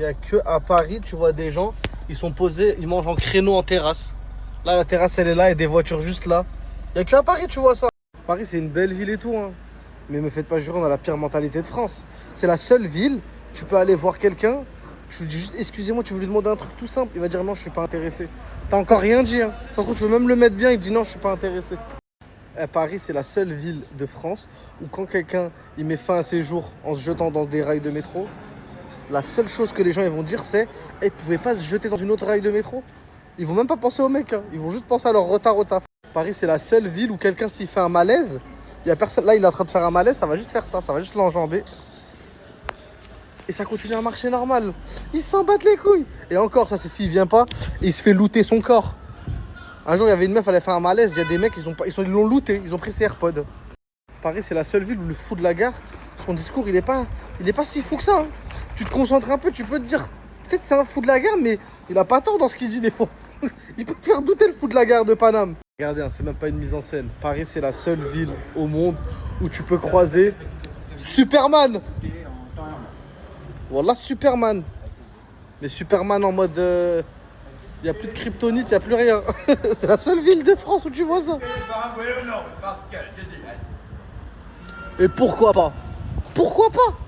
Il n'y a que à Paris, tu vois des gens, ils sont posés, ils mangent en créneau en terrasse. Là, la terrasse, elle est là et des voitures juste là. Il n'y a que à Paris, tu vois ça. Paris, c'est une belle ville et tout, hein. Mais me faites pas jurer, on a la pire mentalité de France. C'est la seule ville, tu peux aller voir quelqu'un, tu lui dis juste excusez-moi, tu veux lui demander un truc tout simple, il va dire non, je suis pas intéressé. T'as encore rien dit, hein. Ça se trouve, tu veux même le mettre bien, il dit non, je suis pas intéressé. Paris, c'est la seule ville de France où quand quelqu'un il met fin à ses jours en se jetant dans des rails de métro, la seule chose que les gens ils vont dire c'est ils pouvaient pas se jeter dans une autre rail de métro. Ils vont même pas penser au mec, hein. Ils vont juste penser à leur retard au taf. Paris, c'est la seule ville où quelqu'un s'il fait un malaise, il y a personne. Là, il est en train de faire un malaise, ça va juste faire ça va juste l'enjamber. Et ça continue à marcher normal. Ils s'en battent les couilles. Et encore, ça c'est s'il vient pas, il se fait looter son corps. Un jour, il y avait une meuf, elle a fait un malaise, il y a des mecs, ils l'ont looté, ils ont pris ses AirPods. Paris, c'est la seule ville où le fou de la gare, son discours, il est pas si fou que ça, hein. Tu te concentres un peu, tu peux te dire, peut-être c'est un fou de la gare, mais il a pas tort dans ce qu'il dit des fois. Il peut te faire douter le fou de la gare de Paname. Regardez, hein, c'est même pas une mise en scène. Paris, c'est la seule ville au monde où tu peux croiser Superman. Voilà, Superman. Mais Superman en mode... Il n'y a plus de kryptonite, il n'y a plus rien. C'est la seule ville de France où tu vois ça. Et pourquoi pas? Pourquoi pas?